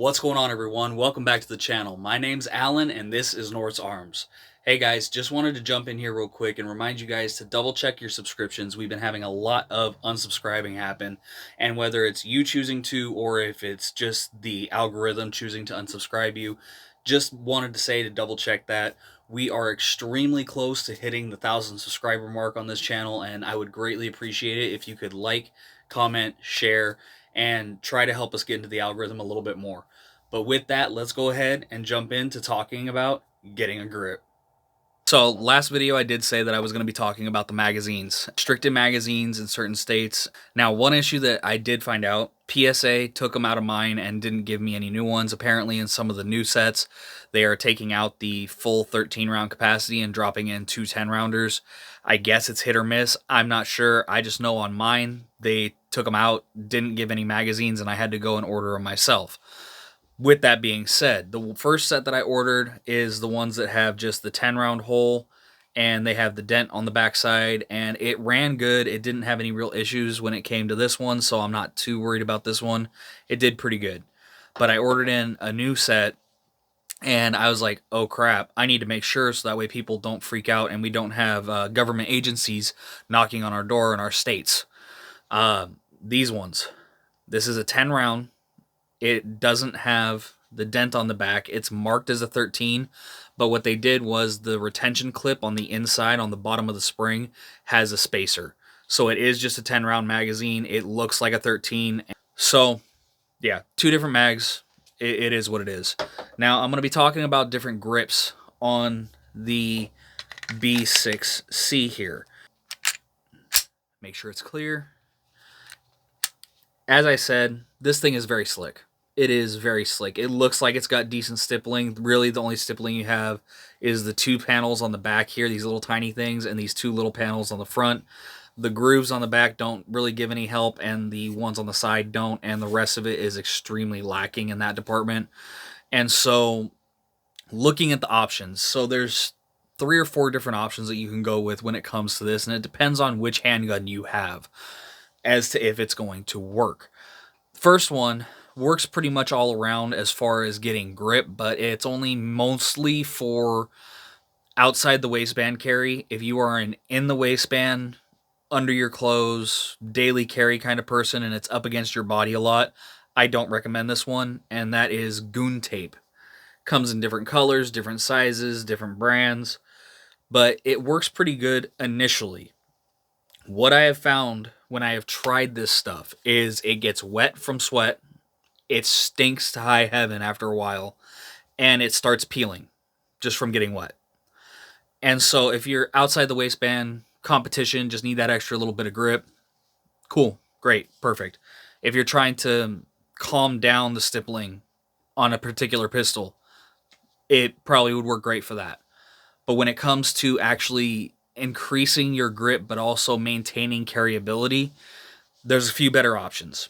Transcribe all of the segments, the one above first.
What's going on, everyone? Welcome back to the channel. My name's Alan and this is North's Arms. Hey guys, just wanted to jump in here real quick and remind you guys to double check your subscriptions. We've been having a lot of unsubscribing happen, and whether it's you choosing to or if it's just the algorithm choosing to unsubscribe you, just wanted to say to double check that. We are extremely close to hitting the 1,000 subscriber mark on this channel, and I would greatly appreciate it if you could like, comment, share, and try to help us get into the algorithm a little bit more. But with that, let's go ahead and jump into talking about getting a grip. So last video I did say that I was going to be talking about the magazines, restricted magazines in certain states. Now, one issue that I did find out, PSA took them out of mine and didn't give me any new ones. Apparently in some of the new sets, they are taking out the full 13 round capacity and dropping in two 10 rounders. I guess it's hit or miss. I'm not sure. I just know on mine, they took them out, didn't give any magazines, and I had to go and order them myself. With that being said, the first set that I ordered is the ones that have just the 10 round hole and they have the dent on the backside, and it ran good. It didn't have any real issues when it came to this one, so I'm not too worried about this one. It did pretty good. But I ordered in a new set and I was like, oh crap, I need to make sure so that way people don't freak out and we don't have government agencies knocking on our door in our states. These ones. This is a 10 round. It doesn't have the dent on the back. It's marked as a 13, but what they did was the retention clip on the inside, on the bottom of the spring, has a spacer. So it is just a 10 round magazine. It looks like a 13. So yeah, two different mags. It is what it is. Now I'm going to be talking about different grips on the B6C here. Make sure it's clear. As I said, this thing is very slick. It is very slick. It looks like it's got decent stippling. Really, the only stippling you have is the two panels on the back here, these little tiny things, and these two little panels on the front. The grooves on the back don't really give any help, and the ones on the side don't, and the rest of it is extremely lacking in that department. And so, looking at the options, so there's 3 or 4 different options that you can go with when it comes to this, and it depends on which handgun you have as to if it's going to work. First one works pretty much all around as far as getting grip, but it's only mostly for outside the waistband carry. If you are an in the waistband, under your clothes, daily carry kind of person and it's up against your body a lot, I don't recommend this one, and that is goon tape. Comes in different colors, different sizes, different brands, but it works pretty good initially. What I have found when I have tried this stuff is it gets wet from sweat, it stinks to high heaven after a while, and it starts peeling just from getting wet. And so if you're outside the waistband, competition, just need that extra little bit of grip, cool, great, perfect. If you're trying to calm down the stippling on a particular pistol, it probably would work great for that. But when it comes to actually increasing your grip but also maintaining carryability, there's a few better options.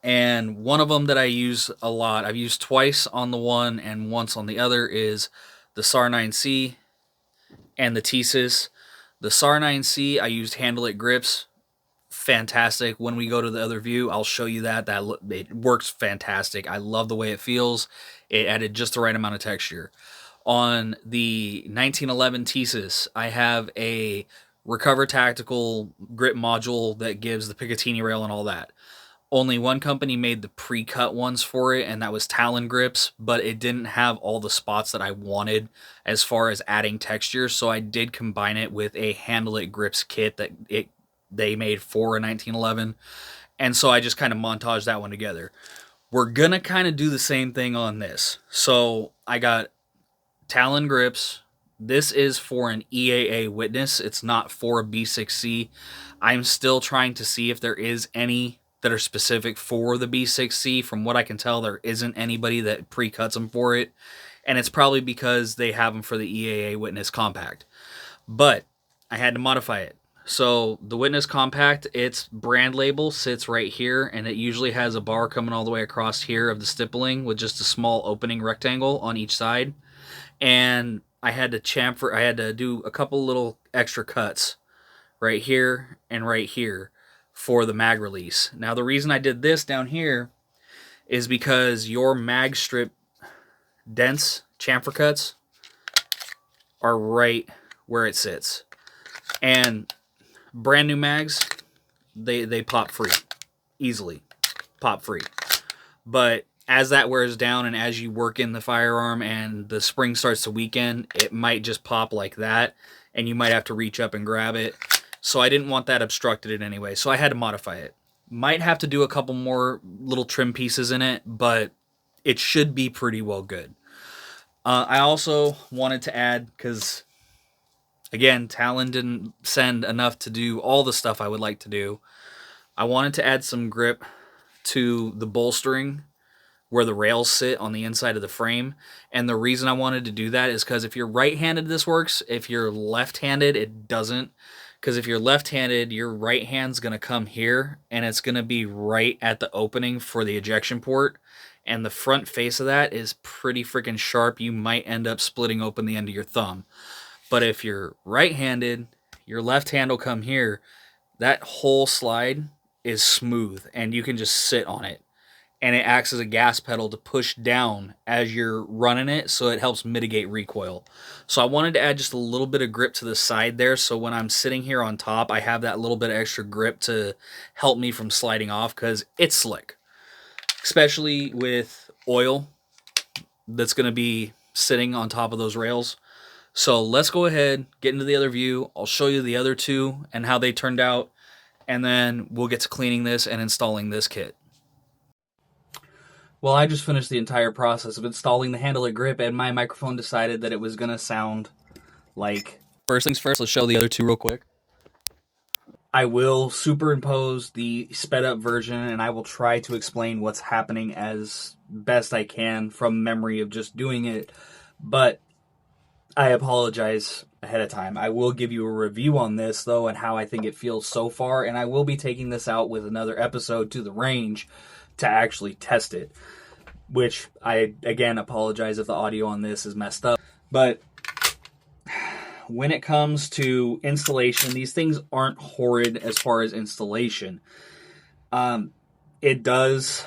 And one of them that I use a lot, I've used twice on the one and once on the other, is the SAR 9C and the TSIS. The SAR 9C, I used handle it grips. Fantastic. When we go to the other view, I'll show you that. It works fantastic. I love the way it feels. It added just the right amount of texture. On the 1911 TSIS, I have a Recover Tactical grip module that gives the Picatinny rail and all that. Only one company made the pre-cut ones for it, and that was Talon grips, but it didn't have all the spots that I wanted as far as adding texture, so I did combine it with a Handle It grips kit that they made for a 1911, and so I just kind of montaged that one together. We're gonna kind of do the same thing on this. So I got Talon grips. This is for an EAA Witness. It's not for a B6C. I'm still trying to see if there is any that are specific for the B6C. From what I can tell, there isn't anybody that pre-cuts them for it, and it's probably because they have them for the EAA Witness Compact. But I had to modify it. So the Witness Compact, its brand label sits right here, and it usually has a bar coming all the way across here of the stippling with just a small opening rectangle on each side. And I had to do a couple little extra cuts right here and right here for the mag release. Now the reason I did this down here is because your mag strip dents, chamfer cuts, are right where it sits. And brand new mags, they pop free. Easily. Pop free. But as that wears down and as you work in the firearm and the spring starts to weaken, it might just pop like that, and you might have to reach up and grab it. So I didn't want that obstructed in any way, so I had to modify it. Might have to do a couple more little trim pieces in it, but it should be pretty well good. I also wanted to add, because again, Talon didn't send enough to do all the stuff I would like to do. I wanted to add some grip to the bolstering where the rails sit on the inside of the frame. And the reason I wanted to do that is because if you're right-handed, this works. If you're left-handed, it doesn't. Because if you're left-handed, your right hand's going to come here, and it's going to be right at the opening for the ejection port. And the front face of that is pretty freaking sharp. You might end up splitting open the end of your thumb. But if you're right-handed, your left hand will come here. That whole slide is smooth, and you can just sit on it. And it acts as a gas pedal to push down as you're running it, so it helps mitigate recoil. So I wanted to add just a little bit of grip to the side there, so when I'm sitting here on top, I have that little bit of extra grip to help me from sliding off, because it's slick. Especially with oil that's going to be sitting on top of those rails. So let's go ahead, get into the other view. I'll show you the other two and how they turned out, and then we'll get to cleaning this and installing this kit. Well, I just finished the entire process of installing the handle of grip, and my microphone decided that it was going to sound like... First things first, let's show the other two real quick. I will superimpose the sped up version, and I will try to explain what's happening as best I can from memory of just doing it, but I apologize ahead of time. I will give you a review on this, though, and how I think it feels so far, and I will be taking this out with another episode to the range to actually test it, which I, again, apologize if the audio on this is messed up. But when it comes to installation, these things aren't horrid as far as installation. It does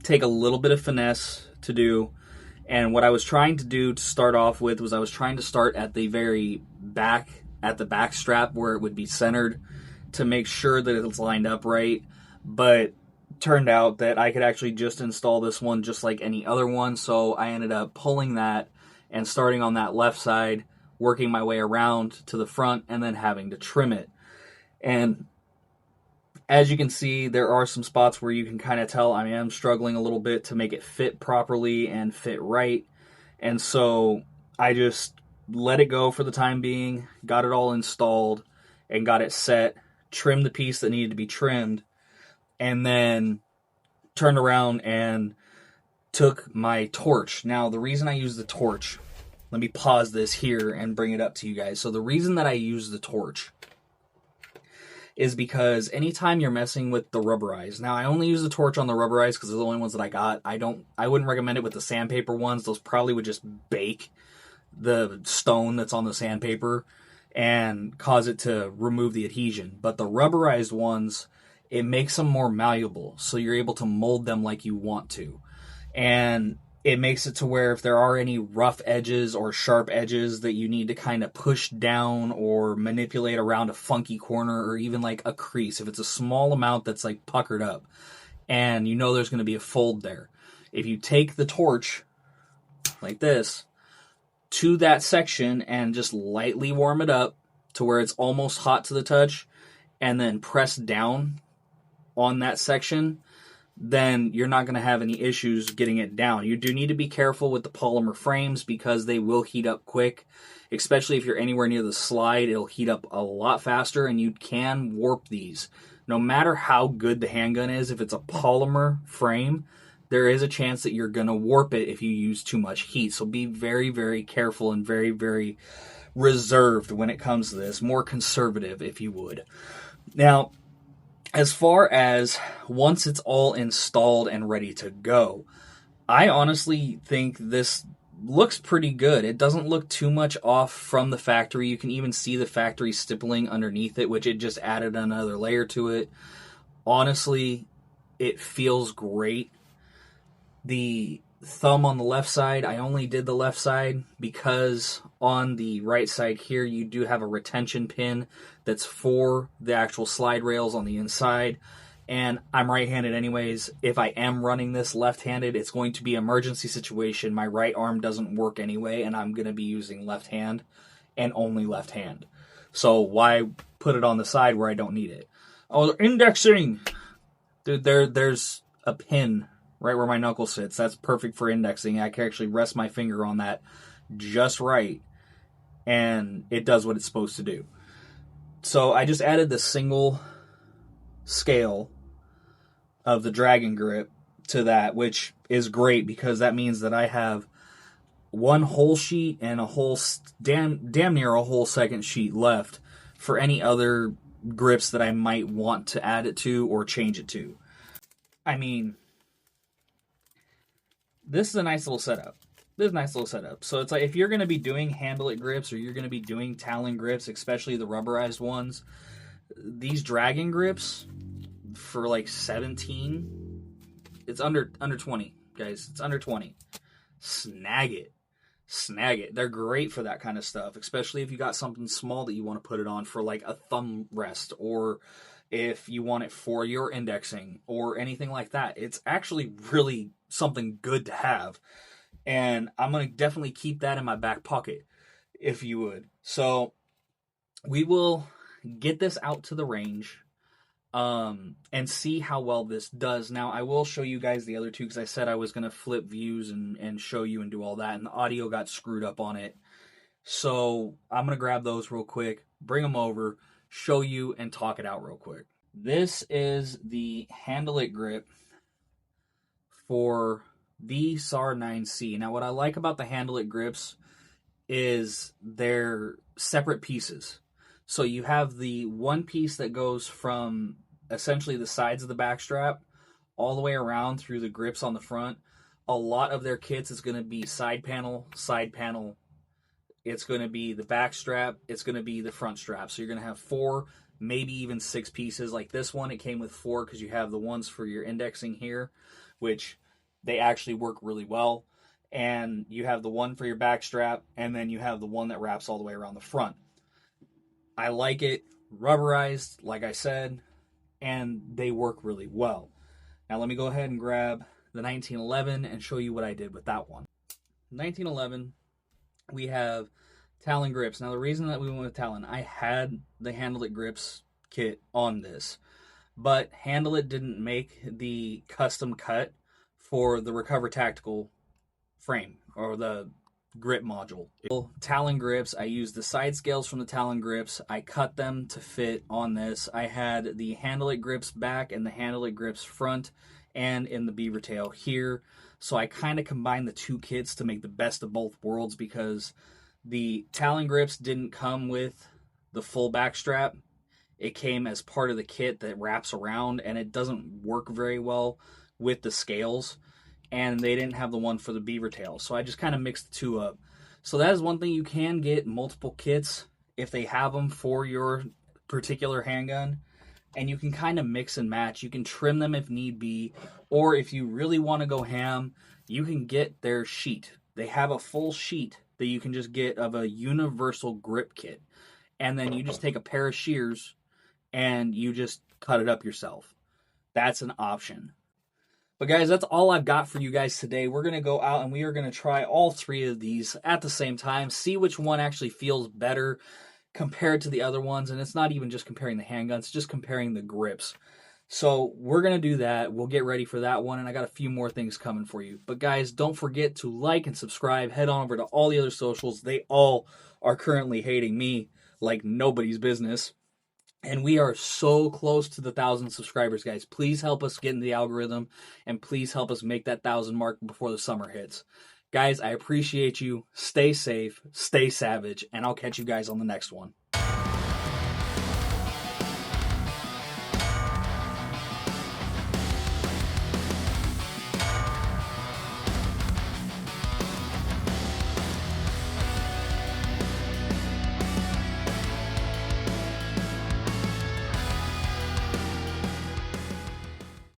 take a little bit of finesse to do, and what I was trying to do to start off with was I was trying to start at the very back, at the back strap where it would be centered to make sure that it's lined up right, but turned out that I could actually just install this one just like any other one, so I ended up pulling that and starting on that left side, working my way around to the front, and then having to trim it. And as you can see, there are some spots where you can kind of tell I am struggling a little bit to make it fit properly and fit right, and so I just let it go for the time being, got it all installed, and got it set, trimmed the piece that needed to be trimmed, and then turned around and took my torch. Now, the reason I use the torch, let me pause this here and bring it up to you guys. So the reason that I use the torch is because anytime you're messing with the rubberized, now I only use the torch on the rubberized because they're the only ones that I got. I wouldn't recommend it with the sandpaper ones. Those probably would just bake the stone that's on the sandpaper and cause it to remove the adhesion. But the rubberized ones, it makes them more malleable, so you're able to mold them like you want to. And it makes it to where if there are any rough edges or sharp edges that you need to kind of push down or manipulate around a funky corner or even like a crease, if it's a small amount that's like puckered up and you know there's going to be a fold there, if you take the torch like this to that section and just lightly warm it up to where it's almost hot to the touch and then press down on that section, then you're not going to have any issues getting it down. You do need to be careful with the polymer frames because they will heat up quick, especially if you're anywhere near the slide. It'll heat up a lot faster, and you can warp these. No matter how good the handgun is, if it's a polymer frame, there is a chance that you're going to warp it if you use too much heat. So be very, very careful and very, very reserved when it comes to this. More conservative, if you would. Now, as far as once it's all installed and ready to go, I honestly think this looks pretty good. It doesn't look too much off from the factory. You can even see the factory stippling underneath it, which it just added another layer to it. Honestly, it feels great. The thumb on the left side, I only did the left side because on the right side here you do have a retention pin that's for the actual slide rails on the inside. And I'm right-handed anyways. If I am running this left-handed, it's going to be an emergency situation. My right arm doesn't work anyway, and I'm going to be using left hand and only left hand. So why put it on the side where I don't need it? Oh, indexing! Dude, there's a pin right where my knuckle sits. That's perfect for indexing. I can actually rest my finger on that just right, and it does what it's supposed to do. So I just added the single scale of the dragon grip to that, which is great because that means that I have one whole sheet and a whole damn near a whole second sheet left for any other grips that I might want to add it to or change it to. I mean, this is a nice little setup. So it's like if you're going to be doing handle it grips or you're going to be doing talon grips, especially the rubberized ones, these dragon grips for like 17, it's under 20, guys. It's under 20. Snag it. They're great for that kind of stuff, especially if you got something small that you want to put it on for like a thumb rest, or if you want it for your indexing or anything like that. It's actually really something good to have. And I'm going to definitely keep that in my back pocket, if you would. So we will get this out to the range and see how well this does. Now, I will show you guys the other two because I said I was going to flip views and show you and do all that, and the audio got screwed up on it. So I'm going to grab those real quick, bring them over, show you, and talk it out real quick. This is the handle it grip for the SAR 9C. Now, what I like about the handle it grips is they're separate pieces. So you have the one piece that goes from essentially the sides of the back strap all the way around through the grips on the front. A lot of their kits is going to be side panel. It's going to be the back strap. It's going to be the front strap. So you're going to have 4, maybe even 6 pieces. Like this one, it came with 4 because you have the ones for your indexing here, which they actually work really well. And you have the one for your back strap, and then you have the one that wraps all the way around the front. I like it rubberized, like I said, and they work really well. Now let me go ahead and grab the 1911 and show you what I did with that one. 1911, we have talon grips. Now the reason that we went with talon, I had the handle it grips kit on this, but handle it didn't make the custom cut for the Recover Tactical frame or the grip module. Talon grips, I used the side scales from the talon grips. I cut them to fit on this. I had the handle it grips back and the handle it grips front and in the beaver tail here. So I kind of combined the two kits to make the best of both worlds because the talon grips didn't come with the full back strap. It came as part of the kit that wraps around, and it doesn't work very well with the scales. And they didn't have the one for the beaver tail. So I just kind of mixed the two up. So that is one thing. You can get multiple kits if they have them for your particular handgun. And you can kind of mix and match. You can trim them if need be. Or if you really want to go ham, you can get their sheet. They have a full sheet that you can just get of a universal grip kit. And then you just take a pair of shears and you just cut it up yourself. That's an option. But guys, that's all I've got for you guys today. We're going to go out and we are going to try all 3 of these at the same time, see which one actually feels better compared to the other ones. And it's not even just comparing the handguns, it's just comparing the grips. So we're going to do that. We'll get ready for that one, and I got a few more things coming for you. But guys, don't forget to like and subscribe. Head on over to all the other socials. They all are currently hating me like nobody's business. And we are so close to the 1,000 subscribers, guys. Please help us get in the algorithm, and please help us make that 1,000 mark before the summer hits. Guys, I appreciate you. Stay safe, stay savage, and I'll catch you guys on the next one.